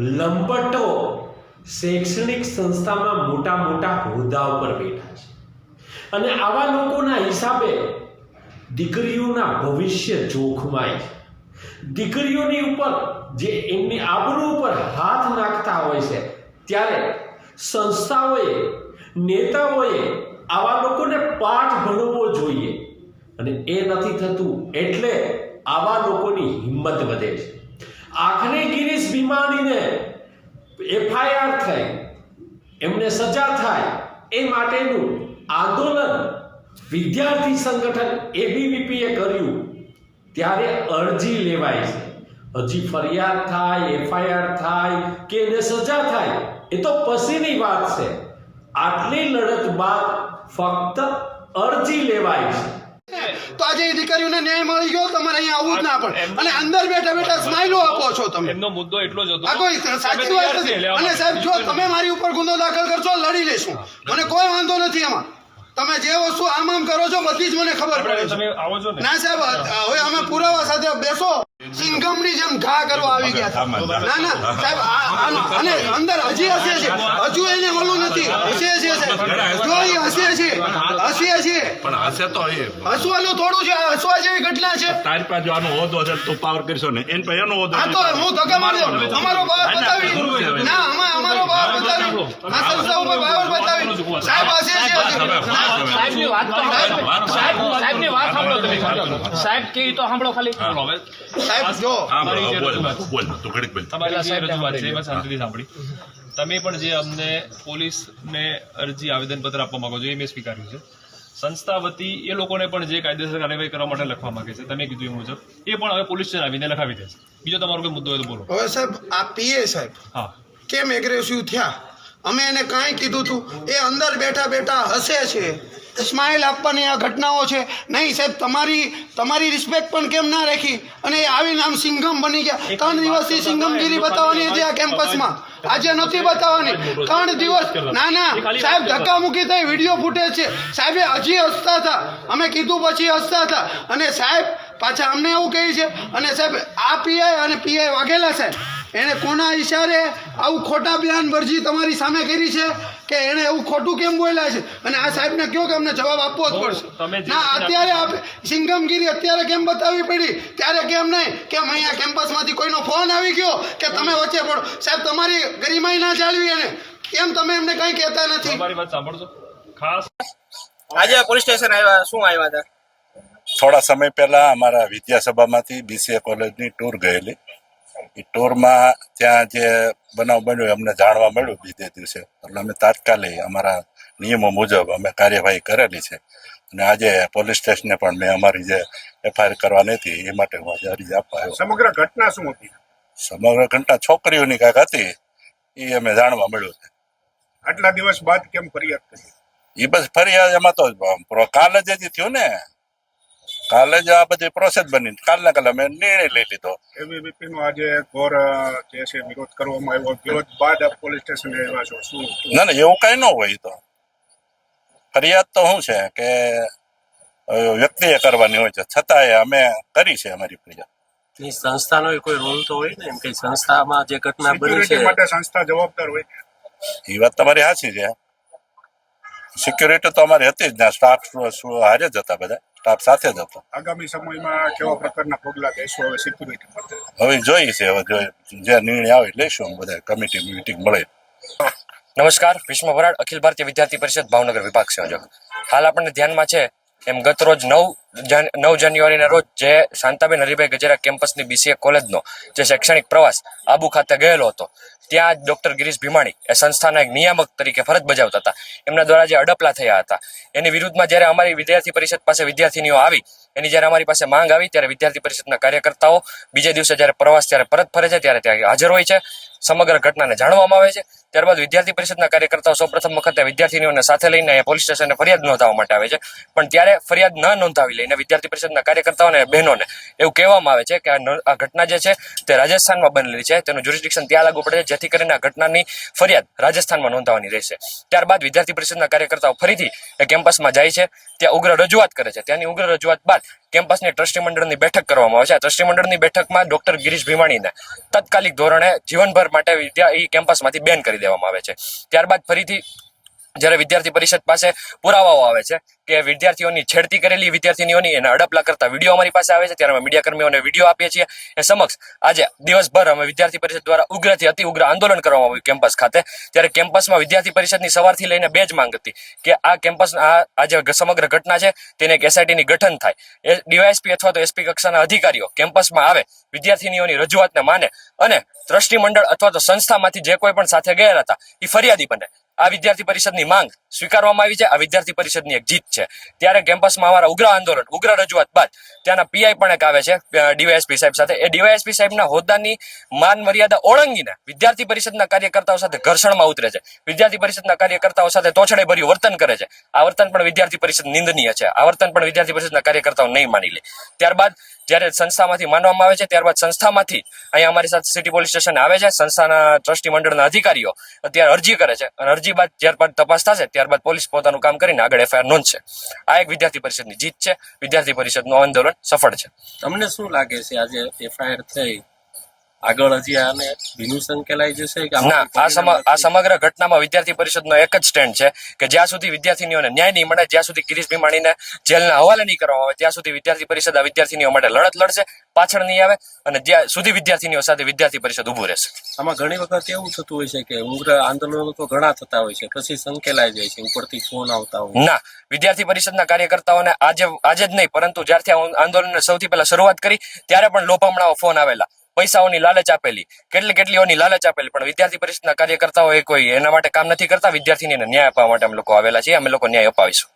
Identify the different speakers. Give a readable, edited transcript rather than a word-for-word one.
Speaker 1: લંપટો શૈક્ષણિક સંસ્થામાં મોટા મોટા હોદ્દા ઉપર બેઠા છે અને આવા લોકોના હિસાબે દીકરીઓના ભવિષ્ય જોખમાય છે. દીકરીઓની ઉપર જે એમની આબરૂ ઉપર હાથ નાખતા હોય છે ત્યારે સંસ્થાઓએ, નેતાઓએ આવા લોકોને પાઠ ભણવો જોઈએ અને એ નથી થતું એટલે આવા લોકોની હિંમત વધે છે. આખરે ગિરીશ ભીમાણીને FIR થઈ, એમને સજા થાય એ માટેનું આંદોલન વિદ્યાર્થી સંગઠન ABVP એ કર્યું ત્યારે અરજી લેવાય છે. હજી ફરિયાદ થાય, FIR થાય કે એને સજા થાય એ તો પછીની વાત છે. આટલી લડત બાદ ફક્ત અરજી લેવાય છે.
Speaker 2: તો આજે એ દીકરીઓને ન્યાય મળી ગયો, તમારે અહીંયા આવવું જ ના પડે અને અંદર બેઠા બેઠા સ્માઈલો આપો છો તમે.
Speaker 3: એમનો મુદ્દો એટલો જ હતો.
Speaker 2: આ કોઈ સાચી વાત નથી. અને સાહેબ જો તમે મારી ઉપર ગુનો દાખલ કરશો લડી લેશું, મને કોઈ વાંધો નથી એમાં. તમે જે વસ્તુ આમ કરો છો બધી જ મને ખબર પડે છે.
Speaker 3: તમે આવો છો ને?
Speaker 2: ના સાહેબ, હવે અમે પુરાવા સાથે બેસો. સિંઘમની જેમ ઘા કરવા આવી ગયા. ના ના સાહેબ, અને અંદર હજી હસે છે, હજુ એને મળવું નથી. હસે છે સાહેબ, જો એ હસે છે, હસે છે,
Speaker 4: પણ હશે તો એ
Speaker 2: હસવાનું થોડું છે. હસવા જેવી ઘટના છે.
Speaker 4: તારી પાસે જો આનો હોદ્દો છે તો પાવર કરશો ને એન પાસે એનો હોદ્દો
Speaker 2: હા તો હું ધક્કા મારી દઉં. અમારો પાવર બતાવી. ના અમારો પાવર બતાવી. આ સંસ્થા ઉપર પાવર બતાવી. સાહેબ હસે છે.
Speaker 3: સાહેબની વાત તો સાહેબની વાત સાંભળો તમે. સાહેબ કેવી તો સાંભળો ખાલી.
Speaker 2: સાહેબ જો
Speaker 4: હા બોલ બોલ તું ઘડીક બોલ.
Speaker 3: તમારી જે રજૂઆત છે એમાં શાંતિથી સાંભળી. તમે પણ જે અમને પોલીસને અરજી આવેદનપત્ર આપવા માંગો છો એ મેં સ્વીકાર્યું છે. સંસ્થા વતી એ લોકોને પણ જે કાયદેસર કાર્યવાહી કરવા માટે લખવા માંગે છે તમે કીધું એ મુજબ એ પણ હવે પોલીસ સ્ટેશન આવીને લખાવી દેશે. બીજો તમારો કોઈ મુદ્દો હોય તો બોલો.
Speaker 2: હવે સાહેબ આ પીએ સાહેબ
Speaker 3: હા,
Speaker 2: કેમ એગ્રેસિવ થયા? અમે એને કાંઈ કીધું હતું, એ અંદર બેઠા બેઠા હસે છે, સ્માઇલ આપવાની આ ઘટનાઓ છે. નહીં સાહેબ, તમારી રિસ્પેક્ટ પણ કેમ ના રાખી અને એ આવીને આમ સિંઘમ બની ગયા. 3 દિવસથી સિંઘમગીરી બતાવવાની હતી આ કેમ્પસમાં, આજે નથી બતાવવાની. 3 દિવસ. ના ના સાહેબ, ધક્કા મૂકી થઈ વિડીયો ફૂટેજ છે. સાહેબે હજી હસતા હતા, અમે કીધું પછી હસતા હતા. અને સાહેબ પાછા અમને એવું કહે છે. અને સાહેબ આ પીઆઈ અને પીઆઈ વાઘેલા સાહેબ, એને કોના ઈશારે આવું ખોટા બયાનબાજી તમારી સામે કરી છે કે એને એવું ખોટું કેમ બોલ્યા છે? અને આ સાહેબને કહો કે અમને જવાબ આપવો જ પડશે. ના અત્યારે સિંઘમગીરી અત્યારે કેમ બતાવવી પડી, ત્યારે કેમ નહીં? કેમ અહીંયા કેમ્પસમાંથી કોઈનો ફોન આવી ગયો કે તમે વચ્ચે પડો? સાહેબ તમારી ગરિમાઈ ના જાળવી એને, કેમ તમે એમને કંઈ કહેતા નથી?
Speaker 3: તમારી વાત સાંભળજો ખાસ.
Speaker 5: આજે પોલીસ સ્ટેશન આવ્યા, શું આવ્યા હતા?
Speaker 4: થોડા સમય પહેલા અમારા વિદ્યાસભામાંથી BCA કોલેજની ટૂર ગયેલી. એ ટૂરમાં ત્યાં જે બનાવ બન્યો અમને જાણવા મળ્યું બીજે દિવસે, એટલે અમે તાત્કાલિક અમારા નિયમો મુજબ અમે કાર્યવાહી કરેલી છે. અને આજે પોલીસ સ્ટેશને પણ મેં અમારી જે FIR કરવાની હતી એ માટે હું આજે અરજી આપવા આવ્યો.
Speaker 6: સમગ્ર ઘટના શું હતી?
Speaker 4: સમગ્ર ઘટના છોકરીઓની કાંઈક હતી એ અમે જાણવા મળ્યું છે.
Speaker 6: આટલા દિવસ બાદ કેમ ફરિયાદ કરી?
Speaker 4: એ બસ ફરિયાદ એમાં તો કાલે જ હજી થયું ને, કાલે જ આ બધી પ્રોસેસ બની, કાલના કાલે અમે નિર્ણય લઈ લીધો.
Speaker 6: ABVP નો આજે ઘોર જે છે વિરોધ કરવામાં આવ્યો, વિરોધ બાદ આપ પોલીસ સ્ટેશન આવ્યા છો, શું?
Speaker 4: ના એવું કઈ ન હોય. તો ફરિયાદ તો શું છે કે વ્યક્તિએ કરવાની હોય છે, છતાંય અમે કરી છે અમારી ફરિયાદ.
Speaker 7: સંસ્થાનો કોઈ રોલ તો હોય ને, એમ કે સંસ્થામાં જે ઘટના બની છે
Speaker 6: સિક્યુરિટી માટે સંસ્થા જવાબદાર હોય.
Speaker 4: એ વાત તમારી સાચી છે. સિક્યુરિટી તો અમારી હતી જ ને, સ્ટાફ હારે જ હતા, બધા સ્ટાફ સાથે જ હતો.
Speaker 6: આગામી સમયમાં કેવા પ્રકારના પગલા લેશો હવે સિક્યુરિટી માટે?
Speaker 4: હવે જોઈએ છે, હવે જે નિર્ણય આવે લઈશું. બધા કમિટી મિટિંગ મળે.
Speaker 8: નમસ્કાર, વિશ્વ વરાડ અખિલ ભારતીય વિદ્યાર્થી પરિષદ ભાવનગર વિભાગ સંયોજક. હાલ આપણને ધ્યાનમાં છે એમ ગત રોજ 9 જાન્યુઆરીના રોજ જે શાંતાબેન હરિભાઈ ગજેરા કેમ્પસની BCA કોલેજનો જે શૈક્ષણિક પ્રવાસ આબુ ખાતે ગયેલો હતો, ત્યાં ડોક્ટર ગિરીશ ભીમાણી એ સંસ્થાના એક નિયામક તરીકે ફરજ બજાવતા હતા. એમના દ્વારા જે અડપલા થયા હતા એની વિરુદ્ધમાં જ્યારે અમારી વિદ્યાર્થી પરિષદ પાસે વિદ્યાર્થીનીઓ આવી, એની જ્યારે અમારી પાસે માંગ આવી ત્યારે વિદ્યાર્થી પરિષદના કાર્યકર્તાઓ બીજે દિવસે જ્યારે પ્રવાસ ત્યારે પરત ફરે છે ત્યારે ત્યાં હાજર હોય છે, સમગ્ર ઘટનાને જાણવામાં આવે છે. ત્યારબાદ વિદ્યાર્થી પરિષદના કાર્યકર્તાઓ સૌપ્રથમ વખતે વિદ્યાર્થીનીઓને સાથે લઈને પોલીસ સ્ટેશને ફરિયાદ નોંધાવવા માટે આવે છે. પણ ત્યારે ફરિયાદ ન નોંધાવી લઈને વિદ્યાર્થી પરિષદના કાર્યકર્તાઓને બહેનોને એવું કહેવામાં આવે છે કે આ ઘટના જે છે તે રાજસ્થાનમાં બનેલી છે, તેનું જ્યુરિસ્ડિક્શન ત્યાં લાગુ પડે છે, જેથી કરીને આ ઘટનાની ફરિયાદ રાજસ્થાનમાં નોંધાવવાની રહેશે. ત્યારબાદ વિદ્યાર્થી પરિષદના કાર્યકર્તાઓ ફરીથી એ કેમ્પસમાં જાય છે, ત્યાં ઉગ્ર રજૂઆત કરે છે. ત્યાંની ઉગ્ર રજૂઆત બાદ કેમ્પસની ટ્રસ્ટી મંડળની બેઠક કરવામાં આવે છે. આ ટ્રસ્ટી મંડળની બેઠકમાં ડોક્ટર ગિરીશ ભીમાણીને તાત્કાલિક ધોરણે જીવનભર માટે એ કેમ્પસમાંથી બેન કરી દેવામાં આવે છે. ત્યારબાદ ફરીથી જ્યારે વિદ્યાર્થી પરિષદ પાસે પુરાવાઓ આવે છે કે વિદ્યાર્થીઓની છેડતી કરેલી વિદ્યાર્થીનીઓની એના અડપલા કરતા વિડીયો અમારી પાસે આવે છે, ત્યારે અમે મીડિયા કર્મીઓને વિડીયો આપીએ છીએ. એ સમક્ષ આજે દિવસભર અમે વિદ્યાર્થી પરિષદ દ્વારા ઉગ્રથી અતિ ઉગ્ર આંદોલન કરવામાં આવ્યું કેમ્પસ ખાતે. ત્યારે કેમ્પસમાં વિદ્યાર્થી પરિષદની સવારથી લઈને 2 જ માંગ હતી કે આ કેમ્પસ આ જે સમગ્ર ઘટના છે તેને એક એસઆઈટીની ગઠન થાય, એ ડીવાયએસપી અથવા તો એસપી કક્ષાના અધિકારીઓ કેમ્પસમાં આવે, વિદ્યાર્થીનીઓની રજૂઆતને માને અને ટ્રસ્ટી મંડળ અથવા તો સંસ્થામાંથી જે કોઈ પણ સાથે ગયા હતા એ ફરિયાદી બને. આ વિદ્યાર્થી પરિષદની માંગ સ્વીકારવામાં આવી છે. આ વિદ્યાર્થી પરિષદની એક જીત છે. ત્યારે કેમ્પસમાં અમારા ઉગ્ર આંદોલન, ઉગ્ર રજૂઆત બાદ ત્યાંના પીઆઈ પણ એક આવે છે ડીવાયએસપી સાહેબ સાથે. એ ડીવાયએસપી સાહેબના હોદ્દાની માન મર્યાદા ઓળંગીને વિદ્યાર્થી પરિષદના કાર્યકર્તાઓ સાથે ઘર્ષણમાં ઉતરે છે, વિદ્યાર્થી પરિષદના કાર્યકર્તાઓ સાથે તોછડે ભર્યું વર્તન કરે છે. આ વર્તન પણ વિદ્યાર્થી પરિષદ નિંદનીય છે. આ વર્તન પણ વિદ્યાર્થી પરિષદના કાર્યકર્તાઓ નહીં માની લે. ત્યારબાદ જ્યારે સંસ્થામાંથી માનવામાં આવે છે, ત્યારબાદ સંસ્થામાંથી અહીંયા અમારી સાથે સિટી પોલીસ સ્ટેશન આવે છે. સંસ્થાના ટ્રસ્ટી મંડળના અધિકારીઓ અત્યારે અરજી કરે છે અને અરજી બાદ ત્યારબાદ તપાસ થશે, ત્યારબાદ પોલીસ પોતાનું કામ કરીને આગળ એફઆઈઆર નોંધશે. આ એક વિદ્યાર્થી પરિષદની જીત છે. વિદ્યાર્થી પરિષદનું આંદોલન સફળ છે.
Speaker 7: તમને શું લાગે છે આજે એફઆઈઆર થઈ આગળ હજી આને ભીનું સંકેલાઈ જશે કે
Speaker 8: ના, આ સમગ્ર ઘટનામાં વિદ્યાર્થી પરિષદનો એક જ સ્ટેન્ડ છે કે જ્યાં સુધી વિદ્યાર્થીનીઓને ન્યાય નહીં મળે, જ્યાં સુધી ગિરીશ ભીમાણીને જેલના હવાલે નહીં કરવામાં આવે, ત્યાં સુધી વિદ્યાર્થી પરિષદ આ વિદ્યાર્થીનીઓ માટે લડત લડશે, પાછળ નહીં આવે અને જ્યાં સુધી વિદ્યાર્થીનીઓ સાથે વિદ્યાર્થી પરિષદ ઊભું રહેશે.
Speaker 7: આમાં ઘણી વખત એવું થતું હોય છે કે ઉગ્ર આંદોલનો તો ઘણા થતા હોય છે, પછી સંકેલાઈ જાય છે, ઉપરથી ફોન આવતા હોય.
Speaker 8: ના, વિદ્યાર્થી પરિષદના કાર્યકર્તાઓને આજે જ નહીં પરંતુ જ્યારથી આ આંદોલનને સૌથી પહેલા શરૂઆત કરી ત્યારે પણ લોભામણાઓ ફોન આવેલા, પૈસાઓની લાલચ આપેલી, કેટલીઓની લાલચ આપેલી, પણ વિદ્યાર્થી પરિષદના કાર્યકર્તાઓ કોઈ એના માટે કામ નથી કરતા. વિદ્યાર્થીનીને ન્યાય આપવા માટે અમે લોકો આવેલા છીએ. અમે લોકો ન્યાય અપાવીશું.